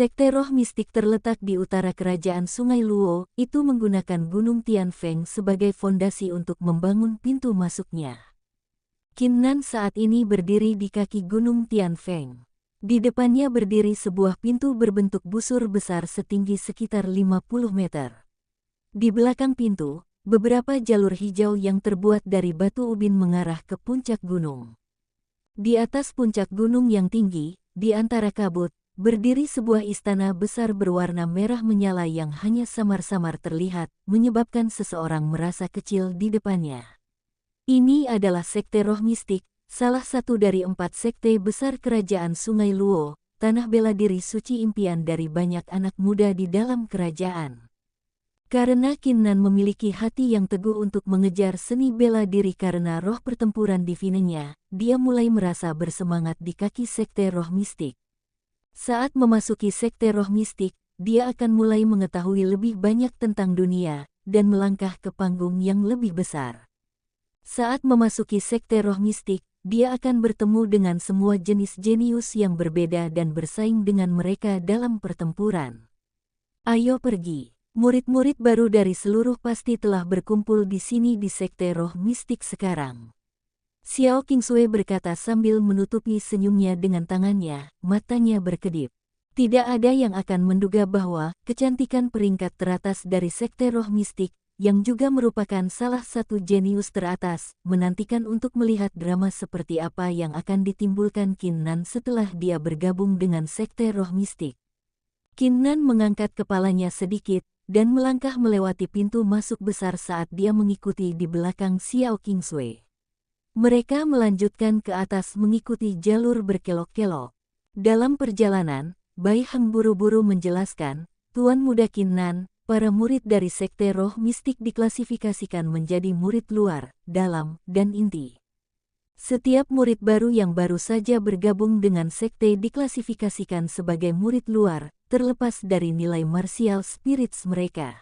Sekte roh mistik terletak di utara kerajaan Sungai Luo, itu menggunakan Gunung Tianfeng sebagai fondasi untuk membangun pintu masuknya. Qin Nan saat ini berdiri di kaki Gunung Tianfeng. Di depannya berdiri sebuah pintu berbentuk busur besar setinggi sekitar 50 meter. Di belakang pintu, beberapa jalur hijau yang terbuat dari batu ubin mengarah ke puncak gunung. Di atas puncak gunung yang tinggi, di antara kabut, berdiri sebuah istana besar berwarna merah menyala yang hanya samar-samar terlihat, menyebabkan seseorang merasa kecil di depannya. Ini adalah sekte roh mistik, salah satu dari 4 sekte besar kerajaan Sungai Luo, tanah bela diri suci impian dari banyak anak muda di dalam kerajaan. Karena Qin Nan memiliki hati yang teguh untuk mengejar seni bela diri karena roh pertempuran divinenya, dia mulai merasa bersemangat di kaki sekte roh mistik. Saat memasuki sekte roh mistik, dia akan mulai mengetahui lebih banyak tentang dunia, dan melangkah ke panggung yang lebih besar. Saat memasuki sekte roh mistik, dia akan bertemu dengan semua jenis jenius yang berbeda dan bersaing dengan mereka dalam pertempuran. Ayo pergi. Murid-murid baru dari seluruh pasti telah berkumpul di sini di sekte roh mistik sekarang. Xiao Qingsui berkata sambil menutupi senyumnya dengan tangannya, matanya berkedip. Tidak ada yang akan menduga bahwa kecantikan peringkat teratas dari sekte roh mistik, yang juga merupakan salah satu jenius teratas, menantikan untuk melihat drama seperti apa yang akan ditimbulkan Qin Nan setelah dia bergabung dengan sekte roh mistik. Qin Nan mengangkat kepalanya sedikit, dan melangkah melewati pintu masuk besar saat dia mengikuti di belakang Xiao Qingsui. Mereka melanjutkan ke atas mengikuti jalur berkelok-kelok. Dalam perjalanan, Bai Heng buru-buru menjelaskan, Tuan Muda Qin Nan, para murid dari sekte roh mistik diklasifikasikan menjadi murid luar, dalam, dan inti. Setiap murid baru yang baru saja bergabung dengan sekte diklasifikasikan sebagai murid luar, terlepas dari nilai martial spirits mereka.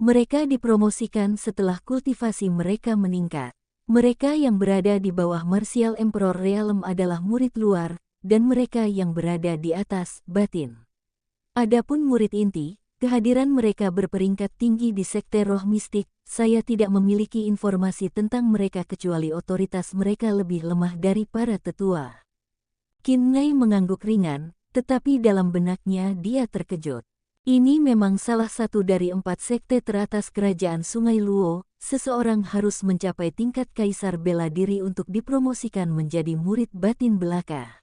Mereka dipromosikan setelah kultivasi mereka meningkat. Mereka yang berada di bawah Martial Emperor Realm adalah murid luar, dan mereka yang berada di atas, batin. Adapun murid inti, kehadiran mereka berperingkat tinggi di sekte roh mistik. Saya tidak memiliki informasi tentang mereka kecuali otoritas mereka lebih lemah dari para tetua. Qin Nai mengangguk ringan, tetapi dalam benaknya dia terkejut. Ini memang salah satu dari 4 sekte teratas kerajaan Sungai Luo. Seseorang harus mencapai tingkat kaisar bela diri untuk dipromosikan menjadi murid batin belaka.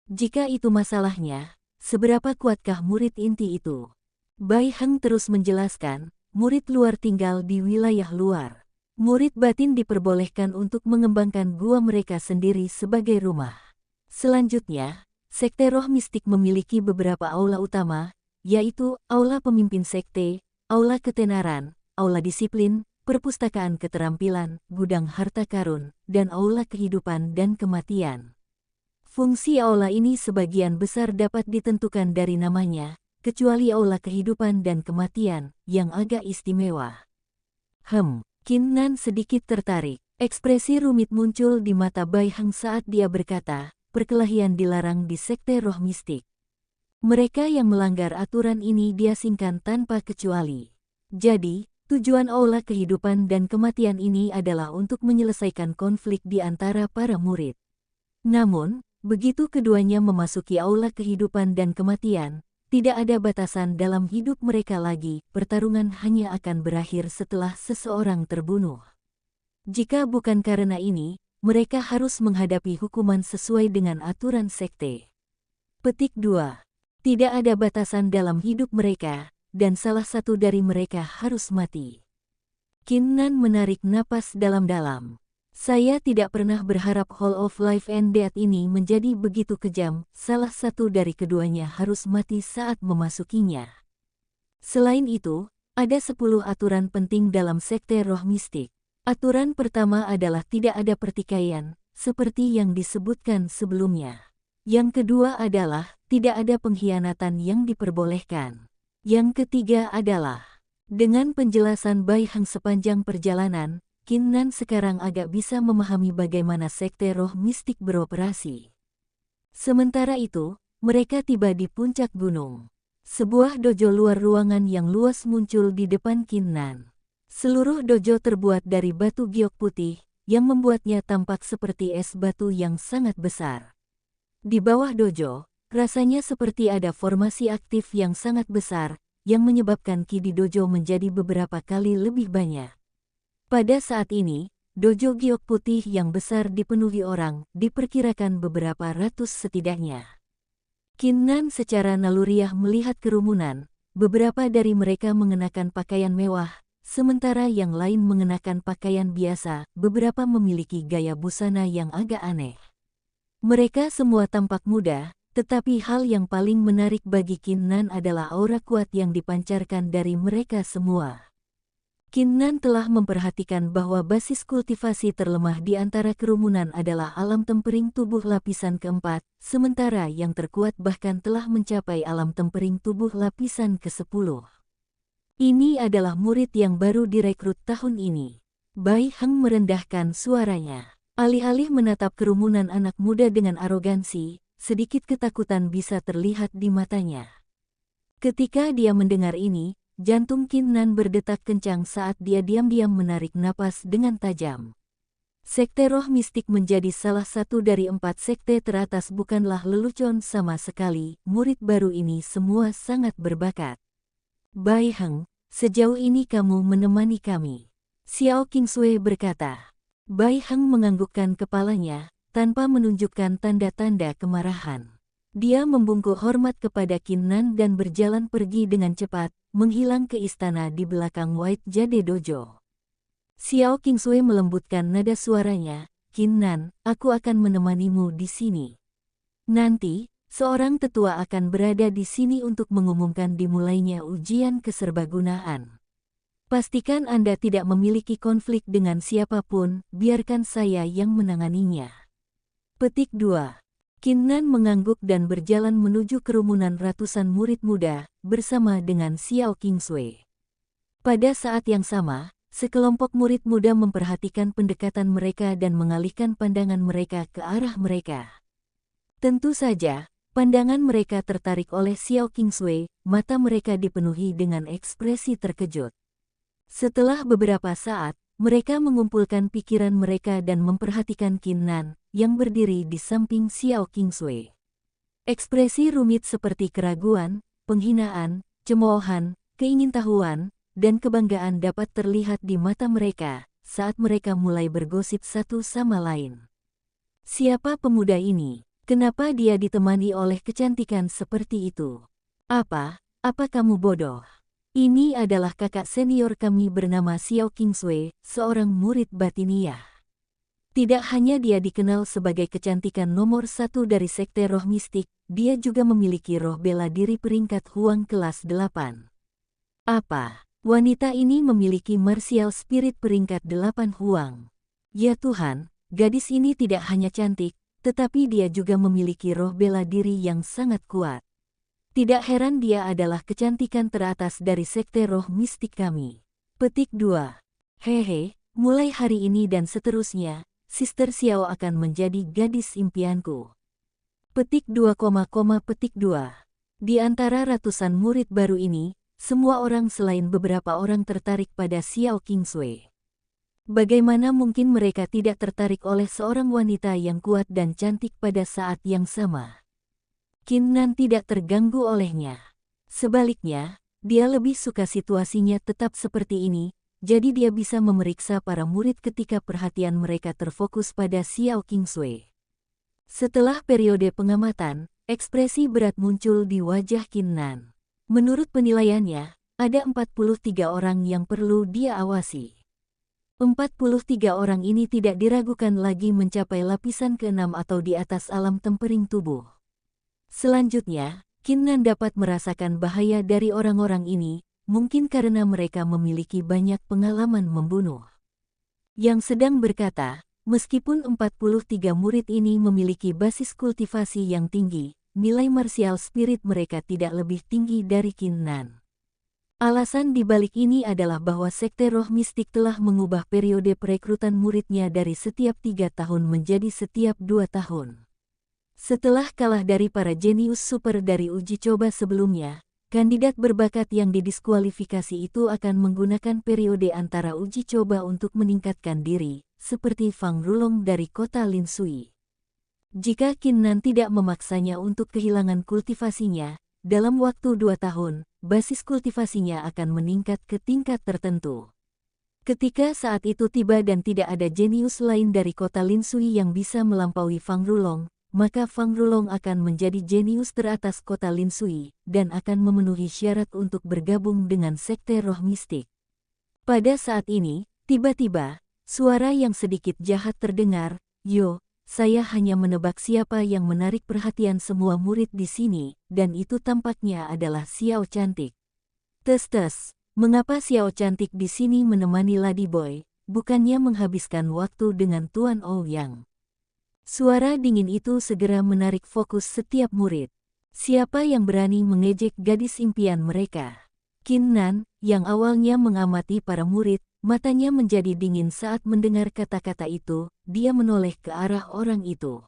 Jika itu masalahnya, seberapa kuatkah murid inti itu? Bai Heng terus menjelaskan, murid luar tinggal di wilayah luar. Murid batin diperbolehkan untuk mengembangkan gua mereka sendiri sebagai rumah. Selanjutnya, sekte roh mistik memiliki beberapa aula utama, yaitu aula pemimpin sekte, aula ketenaran, aula disiplin, perpustakaan keterampilan, gudang harta karun, dan aula kehidupan dan kematian. Fungsi aula ini sebagian besar dapat ditentukan dari namanya, kecuali aula kehidupan dan kematian, yang agak istimewa. Qin Nan sedikit tertarik. Ekspresi rumit muncul di mata Bai Heng saat dia berkata, perkelahian dilarang di sekte roh mistik. Mereka yang melanggar aturan ini diasingkan tanpa kecuali. Jadi, tujuan aula kehidupan dan kematian ini adalah untuk menyelesaikan konflik di antara para murid. Namun, begitu keduanya memasuki aula kehidupan dan kematian, tidak ada batasan dalam hidup mereka lagi, pertarungan hanya akan berakhir setelah seseorang terbunuh. Jika bukan karena ini, mereka harus menghadapi hukuman sesuai dengan aturan sekte. Petik 2. Tidak ada batasan dalam hidup mereka, dan salah satu dari mereka harus mati. Qin Nan menarik napas dalam-dalam. Saya tidak pernah berharap Hall of Life and Death ini menjadi begitu kejam, salah satu dari keduanya harus mati saat memasukinya. Selain itu, ada 10 aturan penting dalam sekte roh mistik. Aturan pertama adalah tidak ada pertikaian, seperti yang disebutkan sebelumnya. Yang kedua adalah, tidak ada pengkhianatan yang diperbolehkan. Yang ketiga adalah, dengan penjelasan Bai Heng sepanjang perjalanan, Qin Nan sekarang agak bisa memahami bagaimana sekte roh mistik beroperasi. Sementara itu, mereka tiba di puncak gunung. Sebuah dojo luar ruangan yang luas muncul di depan Qin Nan. Seluruh dojo terbuat dari batu giok putih, yang membuatnya tampak seperti es batu yang sangat besar. Di bawah dojo, rasanya seperti ada formasi aktif yang sangat besar, yang menyebabkan ki di dojo menjadi beberapa kali lebih banyak. Pada saat ini, dojo giok putih yang besar dipenuhi orang, diperkirakan beberapa ratus setidaknya. Qin Nan secara naluriah melihat kerumunan, beberapa dari mereka mengenakan pakaian mewah, sementara yang lain mengenakan pakaian biasa, beberapa memiliki gaya busana yang agak aneh. Mereka semua tampak muda, tetapi hal yang paling menarik bagi Qin Nan adalah aura kuat yang dipancarkan dari mereka semua. Qin Nan telah memperhatikan bahwa basis kultivasi terlemah di antara kerumunan adalah alam tempering tubuh lapisan keempat, sementara yang terkuat bahkan telah mencapai alam tempering tubuh lapisan ke-10. Ini adalah murid yang baru direkrut tahun ini. Bai Heng merendahkan suaranya. Alih-alih menatap kerumunan anak muda dengan arogansi, sedikit ketakutan bisa terlihat di matanya. Ketika dia mendengar ini, jantung Qin Nan berdetak kencang saat dia diam-diam menarik napas dengan tajam. Sekte roh mistik menjadi salah satu dari 4 sekte teratas bukanlah lelucon sama sekali, murid baru ini semua sangat berbakat. Bai Heng, sejauh ini kamu menemani kami. Xiao Qingsui berkata. Bai Heng menganggukkan kepalanya, tanpa menunjukkan tanda-tanda kemarahan. Dia membungkuk hormat kepada Qin Nan dan berjalan pergi dengan cepat, menghilang ke istana di belakang White Jade Dojo. Xiao Qingsui melembutkan nada suaranya, Qin Nan, aku akan menemanimu di sini. Nanti, seorang tetua akan berada di sini untuk mengumumkan dimulainya ujian keserbagunaan. Pastikan Anda tidak memiliki konflik dengan siapapun, biarkan saya yang menanganinya. Petik 2. Qin Nan mengangguk dan berjalan menuju kerumunan ratusan murid muda, bersama dengan Xiao Qingsui. Pada saat yang sama, sekelompok murid muda memperhatikan pendekatan mereka dan mengalihkan pandangan mereka ke arah mereka. Tentu saja, pandangan mereka tertarik oleh Xiao Qingsui, mata mereka dipenuhi dengan ekspresi terkejut. Setelah beberapa saat, mereka mengumpulkan pikiran mereka dan memperhatikan Qin Nan, yang berdiri di samping Xiao Qingsui. Ekspresi rumit seperti keraguan, penghinaan, cemoohan, keingintahuan, dan kebanggaan dapat terlihat di mata mereka, saat mereka mulai bergosip satu sama lain. Siapa pemuda ini? Kenapa dia ditemani oleh kecantikan seperti itu? Apa kamu bodoh? Ini adalah kakak senior kami bernama Xiao Qingsui, seorang murid batiniah. Tidak hanya dia dikenal sebagai kecantikan nomor 1 dari sekte roh mistik, dia juga memiliki roh bela diri peringkat Huang kelas 8. Apa? Wanita ini memiliki martial spirit peringkat 8 Huang. Ya Tuhan, gadis ini tidak hanya cantik, tetapi dia juga memiliki roh bela diri yang sangat kuat. Tidak heran dia adalah kecantikan teratas dari sekte roh mistik kami. Petik 2. Hehe, mulai hari ini dan seterusnya, Sister Xiao akan menjadi gadis impianku. Petik 2, petik 2. Di antara ratusan murid baru ini, semua orang selain beberapa orang tertarik pada Xiao Qingsui. Bagaimana mungkin mereka tidak tertarik oleh seorang wanita yang kuat dan cantik pada saat yang sama? Qin Nan tidak terganggu olehnya. Sebaliknya, dia lebih suka situasinya tetap seperti ini, jadi dia bisa memeriksa para murid ketika perhatian mereka terfokus pada Xiao Qingsui. Setelah periode pengamatan, ekspresi berat muncul di wajah Qin Nan. Menurut penilaiannya, ada 43 orang yang perlu dia awasi. 43 orang ini tidak diragukan lagi mencapai lapisan ke-6 atau di atas alam tempering tubuh. Selanjutnya, Qin Nan dapat merasakan bahaya dari orang-orang ini, mungkin karena mereka memiliki banyak pengalaman membunuh. Yang sedang berkata, meskipun 43 murid ini memiliki basis kultivasi yang tinggi, nilai martial spirit mereka tidak lebih tinggi dari Qin Nan. Alasan dibalik ini adalah bahwa sekte roh mistik telah mengubah periode perekrutan muridnya dari setiap 3 tahun menjadi setiap 2 tahun. Setelah kalah dari para jenius super dari uji coba sebelumnya, kandidat berbakat yang didiskualifikasi itu akan menggunakan periode antara uji coba untuk meningkatkan diri, seperti Fang Rulong dari kota Linsui. Jika Qin Nan tidak memaksanya untuk kehilangan kultivasinya, dalam waktu 2 tahun, basis kultivasinya akan meningkat ke tingkat tertentu. Ketika saat itu tiba dan tidak ada jenius lain dari kota Linsui yang bisa melampaui Fang Rulong, maka Fang Rulong akan menjadi jenius teratas kota Linsui dan akan memenuhi syarat untuk bergabung dengan sekte roh mistik. Pada saat ini, tiba-tiba, suara yang sedikit jahat terdengar, "Yo, saya hanya menebak siapa yang menarik perhatian semua murid di sini, dan itu tampaknya adalah Xiao Cantik." Tes-tes, mengapa Xiao Cantik di sini menemani Ladyboy, bukannya menghabiskan waktu dengan Tuan Ouyang? Suara dingin itu segera menarik fokus setiap murid. Siapa yang berani mengejek gadis impian mereka? Qin Nan, yang awalnya mengamati para murid, matanya menjadi dingin saat mendengar kata-kata itu. Dia menoleh ke arah orang itu.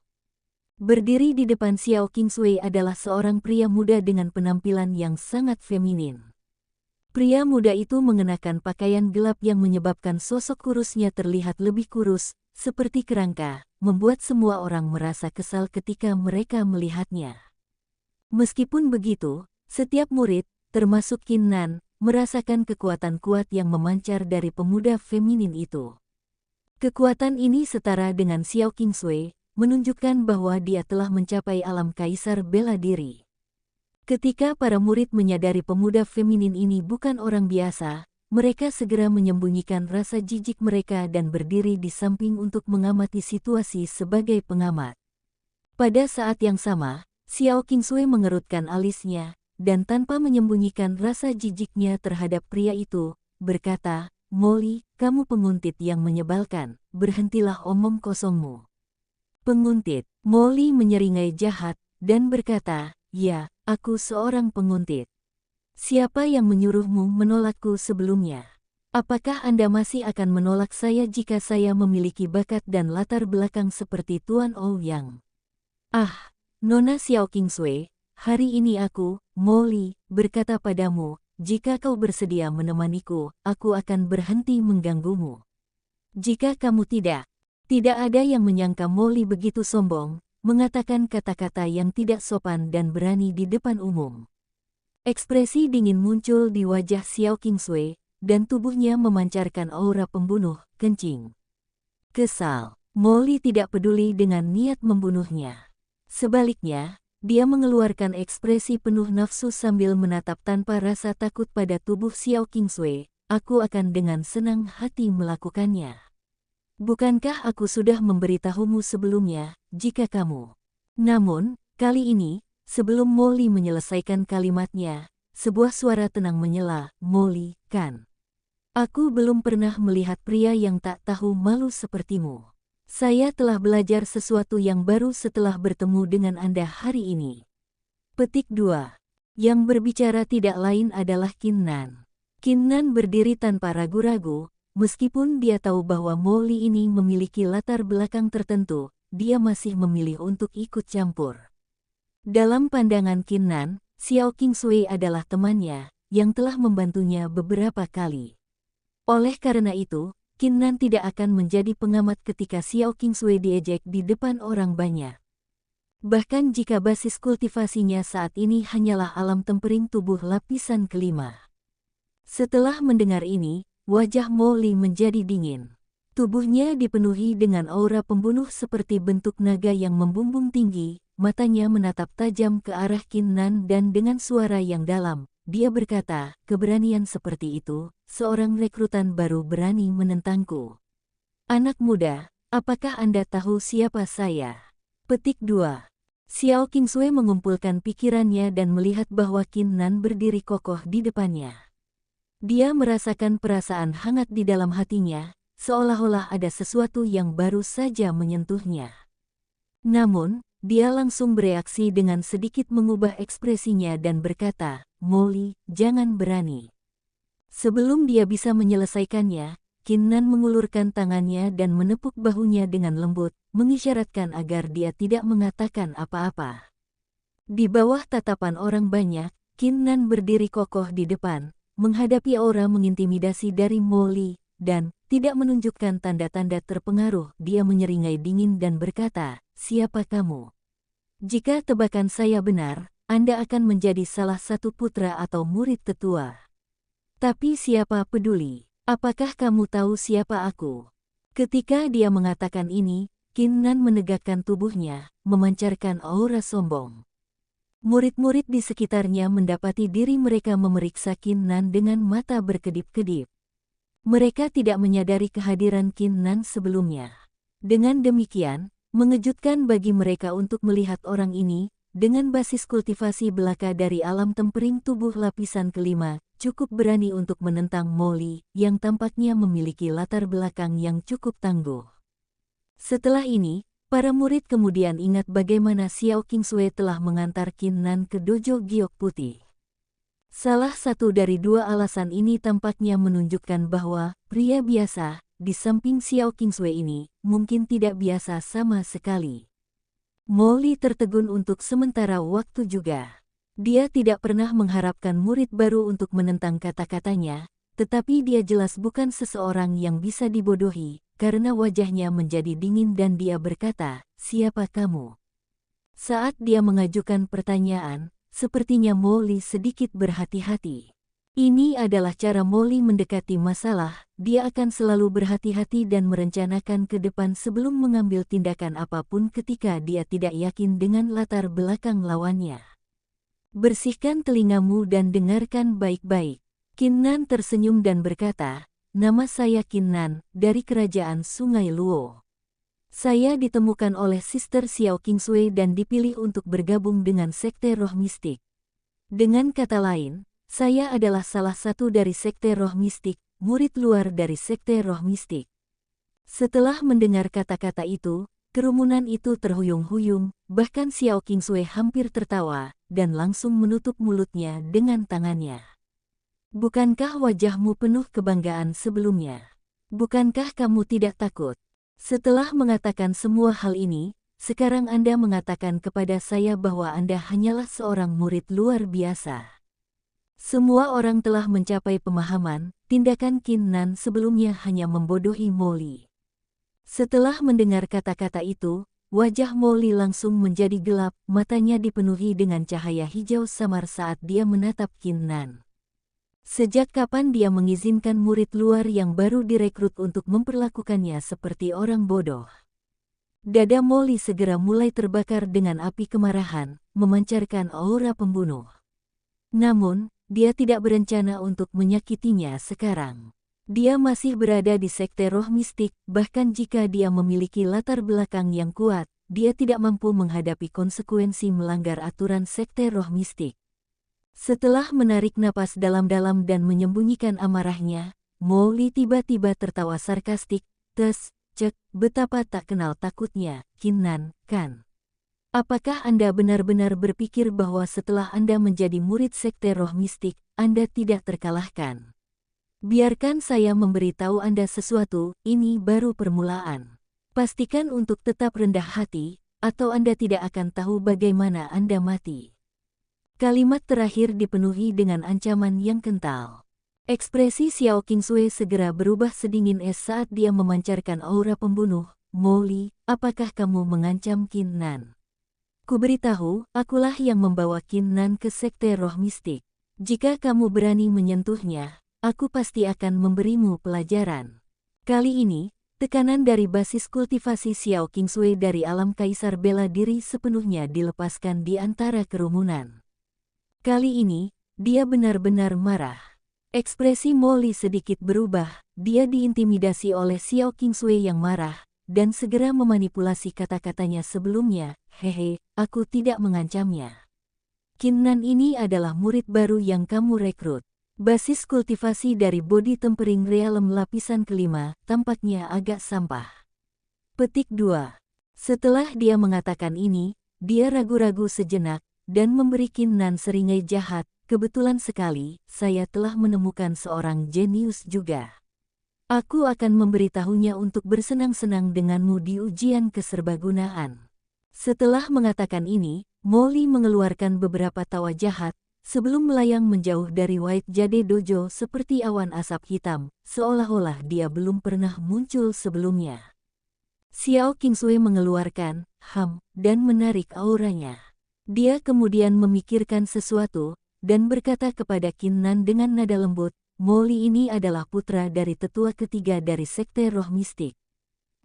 Berdiri di depan Xiao Qingsui adalah seorang pria muda dengan penampilan yang sangat feminin. Pria muda itu mengenakan pakaian gelap yang menyebabkan sosok kurusnya terlihat lebih kurus, seperti kerangka, membuat semua orang merasa kesal ketika mereka melihatnya. Meskipun begitu, setiap murid, termasuk Qin Nan, merasakan kekuatan kuat yang memancar dari pemuda feminin itu. Kekuatan ini setara dengan Xiao Qingsui, menunjukkan bahwa dia telah mencapai alam kaisar bela diri. Ketika para murid menyadari pemuda feminin ini bukan orang biasa, mereka segera menyembunyikan rasa jijik mereka dan berdiri di samping untuk mengamati situasi sebagai pengamat. Pada saat yang sama, Xiao Qingsui mengerutkan alisnya, dan tanpa menyembunyikan rasa jijiknya terhadap pria itu, berkata, "Molly, kamu penguntit yang menyebalkan, berhentilah omong kosongmu." Penguntit, Molly menyeringai jahat, dan berkata, "Ya, aku seorang penguntit. Siapa yang menyuruhmu menolakku sebelumnya? Apakah Anda masih akan menolak saya jika saya memiliki bakat dan latar belakang seperti Tuan Ouyang?" "Ah, Nona Xiao Qingsui, hari ini aku, Molly, berkata padamu, jika kau bersedia menemaniku, aku akan berhenti mengganggumu. Jika kamu tidak." Tidak ada yang menyangka Molly begitu sombong, mengatakan kata-kata yang tidak sopan dan berani di depan umum. Ekspresi dingin muncul di wajah Xiao Qingsui, dan tubuhnya memancarkan aura pembunuh, kencing. Kesal, Molly tidak peduli dengan niat membunuhnya. Sebaliknya, dia mengeluarkan ekspresi penuh nafsu sambil menatap tanpa rasa takut pada tubuh Xiao Qingsui. "Aku akan dengan senang hati melakukannya. Bukankah aku sudah memberitahumu sebelumnya, jika kamu..." Namun, kali ini, sebelum Molly menyelesaikan kalimatnya, sebuah suara tenang menyela, "Molly, kan? Aku belum pernah melihat pria yang tak tahu malu sepertimu. Saya telah belajar sesuatu yang baru setelah bertemu dengan Anda hari ini." Petik 2. Yang berbicara tidak lain adalah Qin Nan. Qin Nan berdiri tanpa ragu-ragu. Meskipun dia tahu bahwa Molly ini memiliki latar belakang tertentu, dia masih memilih untuk ikut campur. Dalam pandangan Qin Nan, Xiao Qingsui adalah temannya, yang telah membantunya beberapa kali. Oleh karena itu, Qin Nan tidak akan menjadi pengamat ketika Xiao Qingsui diejek di depan orang banyak. Bahkan jika basis kultivasinya saat ini hanyalah alam tempering tubuh lapisan kelima. Setelah mendengar ini, wajah Molly menjadi dingin. Tubuhnya dipenuhi dengan aura pembunuh seperti bentuk naga yang membumbung tinggi, matanya menatap tajam ke arah Qin Nan dan dengan suara yang dalam, dia berkata, "Keberanian seperti itu, seorang rekrutan baru berani menentangku. Anak muda, apakah Anda tahu siapa saya?" Petik 2. Xiao Qingsui mengumpulkan pikirannya dan melihat bahwa Qin Nan berdiri kokoh di depannya. Dia merasakan perasaan hangat di dalam hatinya, seolah-olah ada sesuatu yang baru saja menyentuhnya. Namun, dia langsung bereaksi dengan sedikit mengubah ekspresinya dan berkata, "Molly, jangan berani." Sebelum dia bisa menyelesaikannya, Kinnan mengulurkan tangannya dan menepuk bahunya dengan lembut, mengisyaratkan agar dia tidak mengatakan apa-apa. Di bawah tatapan orang banyak, Kinnan berdiri kokoh di depan, menghadapi aura mengintimidasi dari Molly, dan tidak menunjukkan tanda-tanda terpengaruh. Dia menyeringai dingin dan berkata, "Siapa kamu? Jika tebakan saya benar, Anda akan menjadi salah satu putra atau murid tetua. Tapi siapa peduli? Apakah kamu tahu siapa aku?" Ketika dia mengatakan ini, Kinnan menegakkan tubuhnya, memancarkan aura sombong. Murid-murid di sekitarnya mendapati diri mereka memeriksa Kinnan dengan mata berkedip-kedip. Mereka tidak menyadari kehadiran Kinnan sebelumnya. Dengan demikian, mengejutkan bagi mereka untuk melihat orang ini, dengan basis kultivasi belaka dari alam tempering tubuh lapisan kelima, cukup berani untuk menentang Molly, yang tampaknya memiliki latar belakang yang cukup tangguh. Setelah ini, para murid kemudian ingat bagaimana Xiao Qingsui telah mengantar Kinnan ke dojo giok putih. Salah satu dari dua alasan ini tampaknya menunjukkan bahwa pria biasa, di samping Xiao Qingsui ini, mungkin tidak biasa sama sekali. Molly tertegun untuk sementara waktu juga. Dia tidak pernah mengharapkan murid baru untuk menentang kata-katanya, tetapi dia jelas bukan seseorang yang bisa dibodohi, karena wajahnya menjadi dingin dan dia berkata, "Siapa kamu?" Saat dia mengajukan pertanyaan, sepertinya Molly sedikit berhati-hati. Ini adalah cara Molly mendekati masalah, dia akan selalu berhati-hati dan merencanakan ke depan sebelum mengambil tindakan apapun ketika dia tidak yakin dengan latar belakang lawannya. "Bersihkan telingamu dan dengarkan baik-baik." Kinnan tersenyum dan berkata, "Nama saya Kinnan, dari kerajaan Sungai Luo. Saya ditemukan oleh Sister Xiao Qingsui dan dipilih untuk bergabung dengan Sekte Roh Mistik. Dengan kata lain, saya adalah salah satu dari Sekte Roh Mistik, murid luar dari Sekte Roh Mistik." Setelah mendengar kata-kata itu, kerumunan itu terhuyung-huyung, bahkan Xiao Qingsui hampir tertawa, dan langsung menutup mulutnya dengan tangannya. "Bukankah wajahmu penuh kebanggaan sebelumnya? Bukankah kamu tidak takut? Setelah mengatakan semua hal ini, sekarang Anda mengatakan kepada saya bahwa Anda hanyalah seorang murid luar biasa." Semua orang telah mencapai pemahaman, tindakan Kinnan sebelumnya hanya membodohi Molly. Setelah mendengar kata-kata itu, wajah Molly langsung menjadi gelap, matanya dipenuhi dengan cahaya hijau samar saat dia menatap Kinnan. Sejak kapan dia mengizinkan murid luar yang baru direkrut untuk memperlakukannya seperti orang bodoh? Dada Molly segera mulai terbakar dengan api kemarahan, memancarkan aura pembunuh. Namun, dia tidak berencana untuk menyakitinya sekarang. Dia masih berada di Sekte Roh Mistik, bahkan jika dia memiliki latar belakang yang kuat, dia tidak mampu menghadapi konsekuensi melanggar aturan Sekte Roh Mistik. Setelah menarik napas dalam-dalam dan menyembunyikan amarahnya, Molly tiba-tiba tertawa sarkastik, cek, betapa tak kenal takutnya, Kinnan, kan? Apakah Anda benar-benar berpikir bahwa setelah Anda menjadi murid Sekte Roh Mistik, Anda tidak terkalahkan? Biarkan saya memberitahu Anda sesuatu, ini baru permulaan. Pastikan untuk tetap rendah hati, atau Anda tidak akan tahu bagaimana Anda mati. Kalimat terakhir dipenuhi dengan ancaman yang kental. Ekspresi Xiao Qingsui segera berubah sedingin es saat dia memancarkan aura pembunuh. "Molly, apakah kamu mengancam Kinnan? Kuberitahu, akulah yang membawa Kinnan ke Sekte Roh Mistik. Jika kamu berani menyentuhnya, aku pasti akan memberimu pelajaran." Kali ini, tekanan dari basis kultivasi Xiao Qingsui dari alam kaisar bela diri sepenuhnya dilepaskan di antara kerumunan. Kali ini, dia benar-benar marah. Ekspresi Molly sedikit berubah, dia diintimidasi oleh Xiao Qingsui yang marah, dan segera memanipulasi kata-katanya sebelumnya, "Hehe, aku tidak mengancamnya. Kinnan ini adalah murid baru yang kamu rekrut." Basis kultivasi dari body tempering realm lapisan kelima tampaknya agak sampah. Petik 2. Setelah dia mengatakan ini, dia ragu-ragu sejenak, dan memberi Kinnan seringai jahat. "Kebetulan sekali, saya telah menemukan seorang jenius juga." Aku akan memberitahunya untuk bersenang-senang denganmu di ujian keserbagunaan. Setelah mengatakan ini, Molly mengeluarkan beberapa tawa jahat, sebelum melayang menjauh dari White Jade Dojo seperti awan asap hitam, seolah-olah dia belum pernah muncul sebelumnya. Xiao Qingsui mengeluarkan, dan menarik auranya. Dia kemudian memikirkan sesuatu, dan berkata kepada Qin Nan dengan nada lembut, Molly ini adalah putra dari tetua ketiga dari Sekte Roh Mistik.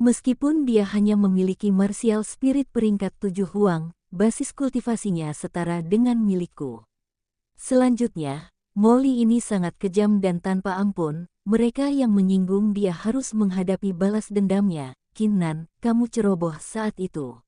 Meskipun dia hanya memiliki martial spirit peringkat 7 Huang, basis kultivasinya setara dengan milikku. Selanjutnya, Molly ini sangat kejam dan tanpa ampun, mereka yang menyinggung dia harus menghadapi balas dendamnya. Qin Nan, kamu ceroboh saat itu.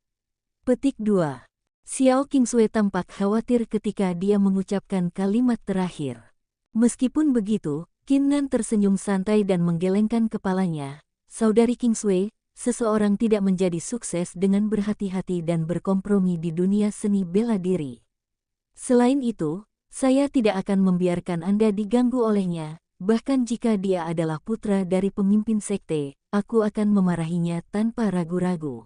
Petik 2. Xiao Qingsui tampak khawatir ketika dia mengucapkan kalimat terakhir. Meskipun begitu, Qin Nan tersenyum santai dan menggelengkan kepalanya. Saudari Qingsui, seseorang tidak menjadi sukses dengan berhati-hati dan berkompromi di dunia seni bela diri. Selain itu, saya tidak akan membiarkan Anda diganggu olehnya, bahkan jika dia adalah putra dari pemimpin sekte, aku akan memarahinya tanpa ragu-ragu.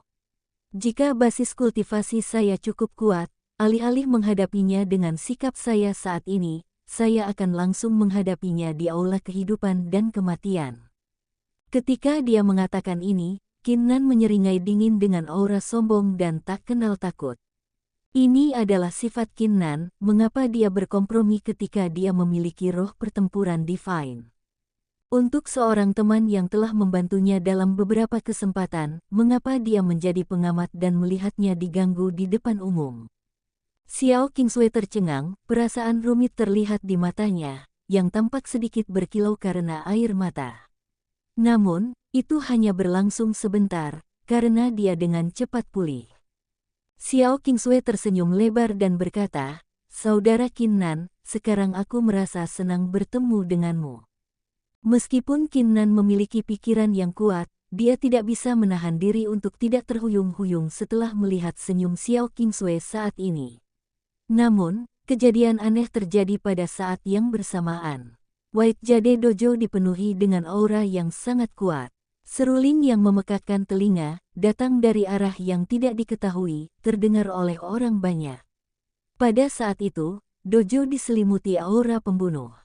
Jika basis kultivasi saya cukup kuat, alih-alih menghadapinya dengan sikap saya saat ini, saya akan langsung menghadapinya di aula kehidupan dan kematian. Ketika dia mengatakan ini, Qin Nan menyeringai dingin dengan aura sombong dan tak kenal takut. Ini adalah sifat Qin Nan, mengapa dia berkompromi ketika dia memiliki roh pertempuran divine. Untuk seorang teman yang telah membantunya dalam beberapa kesempatan, mengapa dia menjadi pengamat dan melihatnya diganggu di depan umum? Xiao Qingsui tercengang, perasaan rumit terlihat di matanya, yang tampak sedikit berkilau karena air mata. Namun, itu hanya berlangsung sebentar, karena dia dengan cepat pulih. Xiao Qingsui tersenyum lebar dan berkata, Saudara Qin Nan, sekarang aku merasa senang bertemu denganmu. Meskipun Qin Nan memiliki pikiran yang kuat, dia tidak bisa menahan diri untuk tidak terhuyung-huyung setelah melihat senyum Xiao Qingsui saat ini. Namun, kejadian aneh terjadi pada saat yang bersamaan. White Jade Dojo dipenuhi dengan aura yang sangat kuat. Seruling yang memekakkan telinga, datang dari arah yang tidak diketahui, terdengar oleh orang banyak. Pada saat itu, dojo diselimuti aura pembunuh.